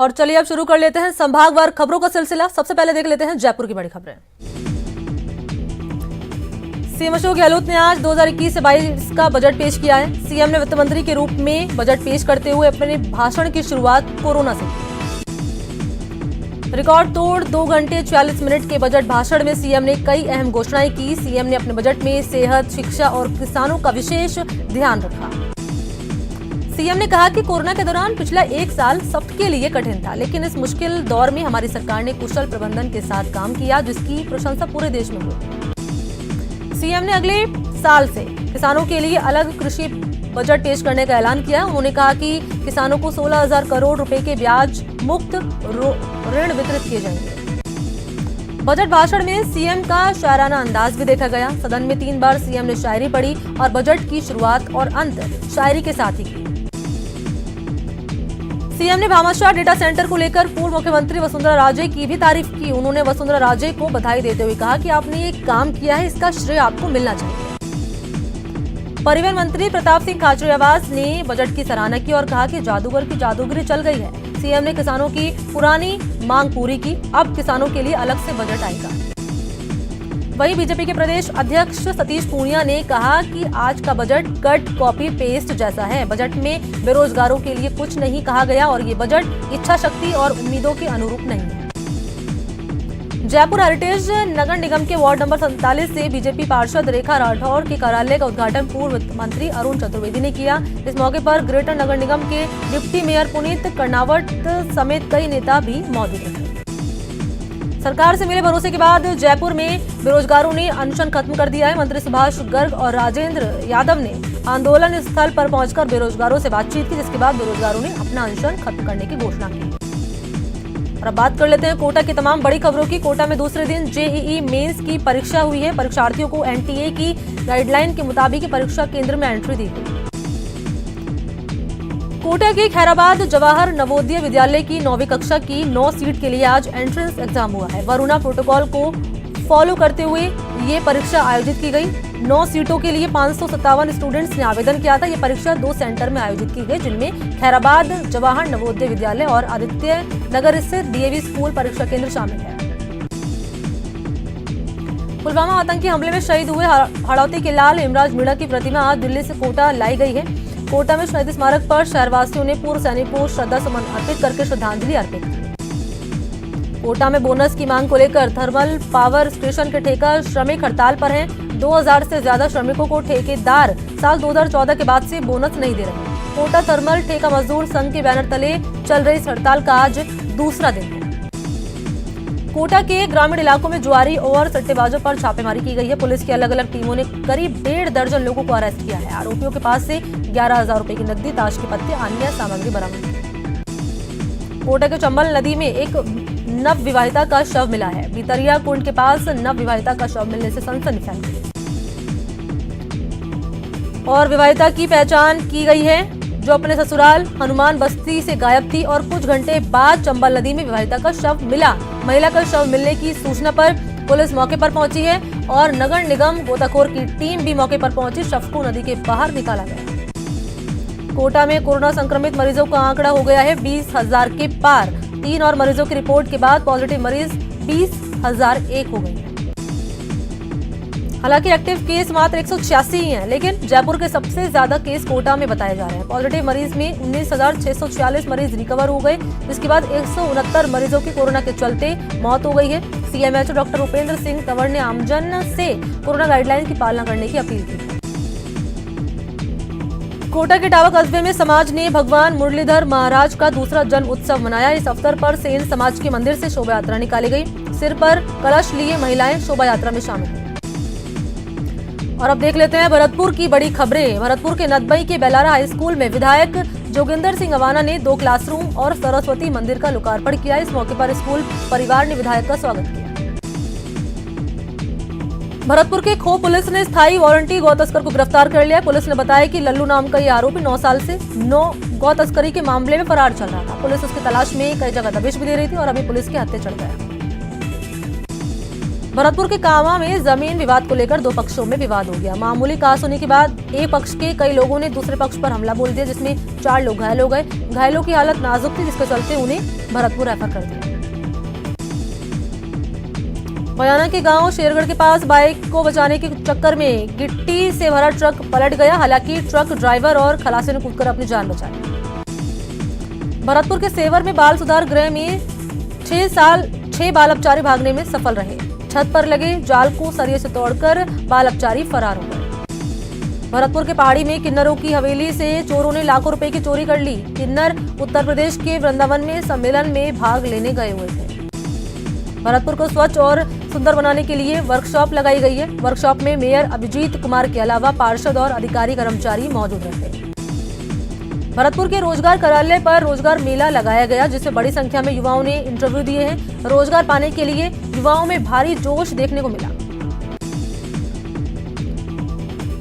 और चलिए अब शुरू कर लेते हैं संभागवार खबरों का सिलसिला। सबसे पहले देख लेते हैं जयपुर की बड़ी खबरें। सीएम अशोक गहलोत ने आज 2021 से 22 का बजट पेश किया है। सीएम ने वित्त मंत्री के रूप में बजट पेश करते हुए अपने भाषण की शुरुआत कोरोना से की। रिकॉर्ड तोड़ 2 घंटे 46 मिनट के बजट भाषण में सीएम ने कई अहम घोषणाएं की। सीएम ने अपने बजट में सेहत, शिक्षा और किसानों का विशेष ध्यान रखा। सीएम ने कहा कि कोरोना के दौरान पिछला 1 साल सबके लिए कठिन था, लेकिन इस मुश्किल दौर में हमारी सरकार ने कुशल प्रबंधन के साथ काम किया, जिसकी प्रशंसा पूरे देश में हुई। सीएम ने अगले साल से किसानों के लिए अलग कृषि बजट पेश करने का ऐलान किया। उन्होंने कहा कि किसानों को 16,000 करोड़ रुपए के ब्याज मुक्त ऋण वितरित किए जाएंगे। बजट भाषण में सीएम का शायराना अंदाज भी देखा गया। सदन में 3 बार सीएम ने शायरी पढ़ी और बजट की शुरुआत और अंत शायरी के साथ ही की। सीएम ने भामाशाह डेटा सेंटर को लेकर पूर्व मुख्यमंत्री वसुंधरा राजे की भी तारीफ की। उन्होंने वसुंधरा राजे को बधाई देते हुए कहा कि आपने ये काम किया है, इसका श्रेय आपको मिलना चाहिए। परिवहन मंत्री प्रताप सिंह खाचरियावास ने बजट की सराहना की और कहा कि जादूगर की जादूगरी चल गई है। सीएम ने किसानों की पुरानी मांग पूरी की, अब किसानों के लिए अलग से बजट आएगा। वहीं बीजेपी के प्रदेश अध्यक्ष सतीश पूनिया ने कहा कि आज का बजट कट कॉपी पेस्ट जैसा है। बजट में बेरोजगारों के लिए कुछ नहीं कहा गया और ये बजट इच्छा शक्ति और उम्मीदों के अनुरूप नहीं है। जयपुर हेरिटेज नगर निगम के वार्ड नंबर 47 से बीजेपी पार्षद रेखा राठौर के कार्यालय का उद्घाटन पूर्व वित्त मंत्री अरुण चतुर्वेदी ने किया। इस मौके पर ग्रेटर नगर निगम के डिप्टी मेयर पुनीत कर्नावट समेत कई नेता भी मौजूद रहे। सरकार से मिले भरोसे के बाद जयपुर में बेरोजगारों ने अनशन खत्म कर दिया है। मंत्री सुभाष गर्ग और राजेंद्र यादव ने आंदोलन स्थल पर पहुंचकर बेरोजगारों से बातचीत की, जिसके बाद बेरोजगारों ने अपना अनशन खत्म करने की घोषणा की। और अब बात कर लेते हैं कोटा की तमाम बड़ी खबरों की। कोटा में दूसरे दिन जेईई मेंस की परीक्षा हुई है। परीक्षार्थियों को एनटीए की गाइडलाइन के मुताबिक परीक्षा केंद्र में एंट्री दी गई। कोटा के खैराबाद जवाहर नवोदय विद्यालय की 9वीं कक्षा की 9 सीट के लिए आज एंट्रेंस एग्जाम हुआ है। वरुणा प्रोटोकॉल को फॉलो करते हुए ये परीक्षा आयोजित की गई। 9 सीटों के लिए 557 स्टूडेंट्स ने आवेदन किया था। ये परीक्षा 2 सेंटर में आयोजित की गई, जिनमें खैराबाद जवाहर नवोदय विद्यालय और आदित्य नगर स्थित डीएवी स्कूल परीक्षा केंद्र शामिल है। पुलवामा आतंकी हमले में शहीद हुए हाड़ौती के लाल हेमराज मीणा की प्रतिमा आज दिल्ली से कोटा लाई गई है। कोटा में शहीद स्मारक पर शहरवासियों ने पूर्व सैनिकों को श्रद्धा सुमन अर्पित करके श्रद्धांजलि अर्पित की। कोटा में बोनस की मांग को लेकर थर्मल पावर स्टेशन के ठेका श्रमिक हड़ताल पर हैं। 2000 से ज्यादा श्रमिकों को ठेकेदार साल 2014 के बाद से बोनस नहीं दे रहे। कोटा थर्मल ठेका मजदूर संघ के बैनर तले चल रही इस हड़ताल का आज दूसरा दिन है। कोटा के ग्रामीण इलाकों में जुआरी और सट्टेबाजों पर छापेमारी की गई है। पुलिस की अलग अलग टीमों ने करीब 1.5 दर्जन लोगों को अरेस्ट किया है। आरोपियों के पास से 11,000 रुपए की नकदी, ताश के पत्ते, अन्य सामग्री बरामद की। कोटा के चंबल नदी में एक नव विवाहिता का शव मिला है। बीतरिया कुंड के पास नव विवाहिता का शव मिलने से सनसनी फैल गई और विवाहिता की पहचान की गई है, जो अपने ससुराल हनुमान बस्ती से गायब थी और कुछ घंटे बाद चंबल नदी में विवाहिता का शव मिला। महिला का शव मिलने की सूचना पर पुलिस मौके पर पहुंची है और नगर निगम गोताखोर की टीम भी मौके पर पहुंची। शव को नदी के बाहर निकाला गया। कोटा में कोरोना संक्रमित मरीजों का आंकड़ा हो गया है 20,000 के पार। 3 और मरीजों की रिपोर्ट के बाद पॉजिटिव मरीज 20,001 हो गए। हालांकि एक्टिव केस मात्र 186 ही हैं, लेकिन जयपुर के सबसे ज्यादा केस कोटा में बताए जा रहे हैं। पॉजिटिव मरीज में 19,646 मरीज रिकवर हो गए, जिसके बाद 169 मरीजों की कोरोना के चलते मौत हो गई है। सीएमएचओ डॉक्टर उपेंद्र सिंह तंवर ने आमजन से कोरोना गाइडलाइन की पालना करने की अपील की। कोटा के टावा कस्बे में समाज ने भगवान मुरलीधर महाराज का दूसरा जन्म उत्सव मनाया। इस अवसर पर सेन समाज के मंदिर से शोभा यात्रा निकाली गई। सिर पर कलश लिए महिलाएं शोभा यात्रा में शामिल हुई। और अब देख लेते हैं भरतपुर की बड़ी खबरें। भरतपुर के नदबई के बेलारा हाई स्कूल में विधायक जोगिंदर सिंह अवाना ने 2 क्लासरूम और सरस्वती मंदिर का लोकार्पण किया। इस मौके पर स्कूल परिवार ने विधायक का स्वागत किया। भरतपुर के खो पुलिस ने स्थायी वारंटी गौ तस्कर को गिरफ्तार कर लिया। पुलिस ने बताया कि लल्लू नाम का ये आरोपी 9 साल से गौ तस्करी के मामले में फरार चल रहा था। पुलिस उसकी तलाश में कई जगह दबिश भी दे रही थी और अभी पुलिस के हत्थे चढ़ गया। भरतपुर के कामा में जमीन विवाद को लेकर दो पक्षों में विवाद हो गया। मामूली कहासुनी के बाद एक पक्ष के कई लोगों ने दूसरे पक्ष पर हमला बोल दिया, जिसमें 4 लोग घायल हो गए। घायलों की हालत नाजुक थी, जिसके चलते उन्हें भरतपुर रेफर कर दिया। बयाना के गांव शेरगढ़ के पास बाइक को बचाने के चक्कर में गिट्टी से भरा ट्रक पलट गया। हालांकि ट्रक ड्राइवर और खलासी ने कूदकर अपनी जान बचाई। भरतपुर के सेवर में बाल सुधार गृह में 6 बाल अपचारी भागने में सफल रहे। छत पर लगे जाल को सरिये से तोड़कर बाल अपचारी फरार हो गए। भरतपुर के पहाड़ी में किन्नरों की हवेली से चोरों ने लाखों रुपए की चोरी कर ली। किन्नर उत्तर प्रदेश के वृंदावन में सम्मेलन में भाग लेने गए हुए थे। भरतपुर को स्वच्छ और सुंदर बनाने के लिए वर्कशॉप लगाई गई है। वर्कशॉप में मेयर अभिजीत कुमार के अलावा पार्षद और अधिकारी कर्मचारी मौजूद रहे। भरतपुर के रोजगार कार्यालय पर रोजगार मेला लगाया गया, जिसमें बड़ी संख्या में युवाओं ने इंटरव्यू दिए हैं। रोजगार पाने के लिए युवाओं में भारी जोश देखने को मिला।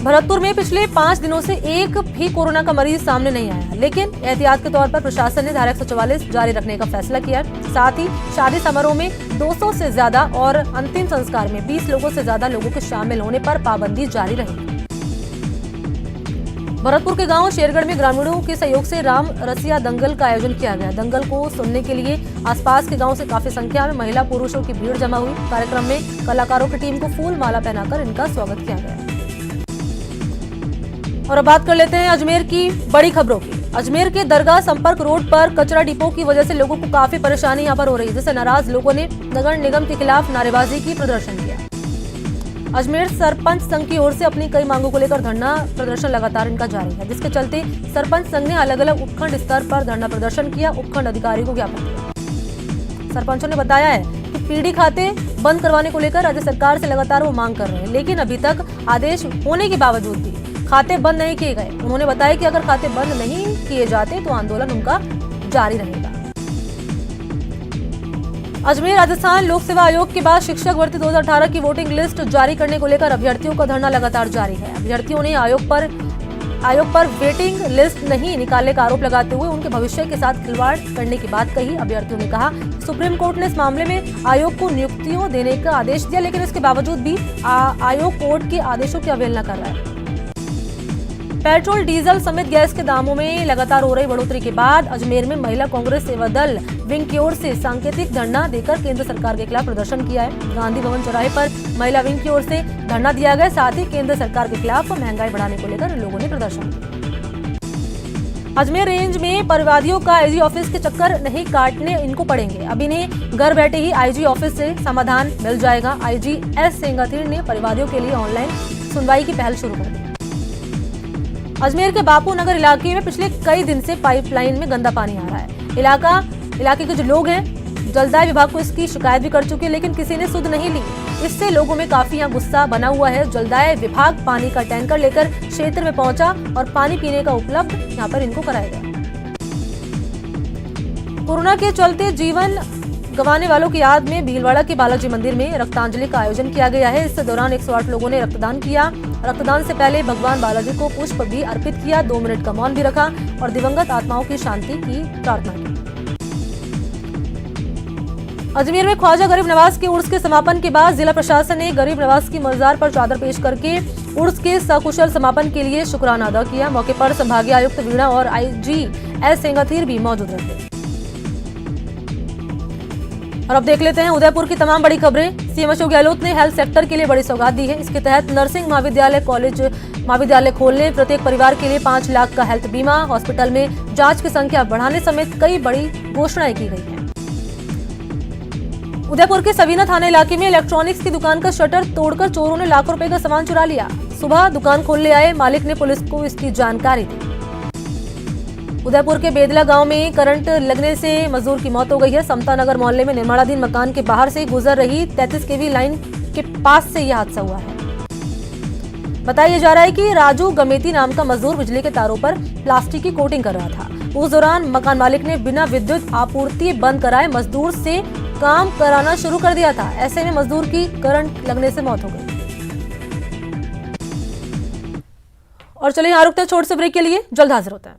भरतपुर में पिछले 5 दिनों से एक भी कोरोना का मरीज सामने नहीं आया, लेकिन एहतियात के तौर पर प्रशासन ने धारा 144 जारी रखने का फैसला किया। साथ ही शादी समारोह में 200 से ज्यादा और अंतिम संस्कार में 20 लोगों से ज्यादा लोगों के शामिल होने पर पाबंदी जारी रहेगी। भरतपुर के गांव शेरगढ़ में ग्रामीणों के सहयोग से राम रसिया दंगल का आयोजन किया गया। दंगल को सुनने के लिए आसपास के गांव से काफी संख्या में महिला पुरुषों की भीड़ जमा हुई। कार्यक्रम में कलाकारों की टीम को फूल माला पहनाकर इनका स्वागत किया गया। और अब बात कर लेते हैं अजमेर की बड़ी खबरों की। अजमेर के दरगाह संपर्क रोड पर कचरा डिपो की वजह से लोगों को काफी परेशानी यहाँ पर हो रही है, जिससे नाराज लोगों ने नगर निगम के खिलाफ नारेबाजी की प्रदर्शन किया। अजमेर सरपंच संघ की ओर से अपनी कई मांगों को लेकर धरना प्रदर्शन लगातार इनका जारी है, जिसके चलते सरपंच संघ ने अलग अलग उपखंड स्तर पर धरना प्रदर्शन किया, उपखंड अधिकारी को ज्ञापन दिया। सरपंचों ने बताया है कि पीडी खाते बंद करवाने को लेकर राज्य सरकार से लगातार वो मांग कर रहे हैं, लेकिन अभी तक आदेश होने के बावजूद भी खाते बंद नहीं किए गए। उन्होंने बताया कि अगर खाते बंद नहीं किए जाते तो आंदोलन उनका जारी रहेगा। अजमेर राजस्थान लोक सेवा आयोग के बाद शिक्षक भर्ती 2018 की वोटिंग लिस्ट जारी करने को लेकर अभ्यर्थियों का धरना लगातार जारी है। अभ्यर्थियों ने आयोग पर वेटिंग लिस्ट नहीं निकालने का आरोप लगाते हुए उनके भविष्य के साथ खिलवाड़ करने की बात कही। अभ्यर्थियों ने कहा सुप्रीम कोर्ट ने इस मामले में आयोग को नियुक्तियों देने का आदेश दिया, लेकिन इसके बावजूद भी आयोग कोर्ट के आदेशों की अवहेलना कर रहा है। पेट्रोल डीजल समेत गैस के दामों में लगातार हो रही बढ़ोतरी के बाद अजमेर में महिला कांग्रेस सेवा दल विंग की ओर से सांकेतिक धरना देकर केंद्र सरकार के खिलाफ प्रदर्शन किया है। गांधी भवन चौराहे पर महिला विंग की ओर से धरना दिया गया। साथ ही केंद्र सरकार के खिलाफ महंगाई बढ़ाने को लेकर लोगों ने प्रदर्शन किया। अजमेर रेंज में परिवादियों का आईजी ऑफिस के चक्कर नहीं काटने इनको पड़ेंगे। अब इन्हें घर बैठे ही आईजी ऑफिस से समाधान मिल जाएगा। आईजी एस सेंगाथीर ने परिवादियों के लिए ऑनलाइन सुनवाई की पहल शुरू कर दी। अजमेर के बापू नगर इलाके में पिछले कई दिन से पाइपलाइन में गंदा पानी आ रहा है। इलाके के जो लोग हैं जलदाय विभाग को इसकी शिकायत भी कर चुके हैं, लेकिन किसी ने सुध नहीं ली। इससे लोगों में काफी यहाँ गुस्सा बना हुआ है। जलदाय विभाग पानी का टैंकर लेकर क्षेत्र में पहुंचा और पानी पीने का उपलब्ध यहाँ पर इनको कराया गया। कोरोना के चलते जीवन गंवाने वालों की याद में भीलवाड़ा के बालाजी मंदिर में रक्तांजलि का आयोजन किया गया है। इस दौरान 108 लोगों ने रक्तदान किया। रक्तदान से पहले भगवान बालाजी को पुष्प भी अर्पित किया, 2 मिनट का मौन भी रखा और दिवंगत आत्माओं की शांति की प्रार्थना की। अजमेर में ख्वाजा गरीब नवाज के उर्स के समापन के बाद जिला प्रशासन ने गरीब नवाज की मजार पर चादर पेश करके उर्स के सकुशल समापन के लिए शुक्राना अदा किया। मौके पर संभागीय आयुक्त वीणा और आईजी एस सेंगाथीर भी मौजूद रहे। और अब देख लेते हैं उदयपुर की तमाम बड़ी खबरें। सीएम अशोक गहलोत ने हेल्थ सेक्टर के लिए बड़ी सौगात दी है। इसके तहत नर्सिंग महाविद्यालय खोलने, प्रत्येक परिवार के लिए 5 लाख का हेल्थ बीमा, हॉस्पिटल में जांच की संख्या बढ़ाने समेत कई बड़ी घोषणाएं की गई हैं। उदयपुर के सवीना थाना इलाके में इलेक्ट्रॉनिक्स की दुकान का शटर तोड़कर चोरों ने लाखों रुपए का सामान चुरा लिया। सुबह दुकान खोलने आए मालिक ने पुलिस को इसकी जानकारी दी। उदयपुर के बेदला गांव में करंट लगने से मजदूर की मौत हो गई है। समता नगर मोहल्ले में निर्माणाधीन मकान के बाहर से गुजर रही 33 केवी लाइन के पास से यह हादसा हुआ है। बताया जा रहा है कि राजू गमेती नाम का मजदूर बिजली के तारों पर प्लास्टिक की कोटिंग कर रहा था। उस दौरान मकान मालिक ने बिना विद्युत आपूर्ति बंद कराए मजदूर से काम कराना शुरू कर दिया था। ऐसे में मजदूर की करंट लगने से मौत हो गई। और चलिए यहाँ रुकते हैं छोटे से ब्रेक के लिए, जल्द हाजिर होते हैं।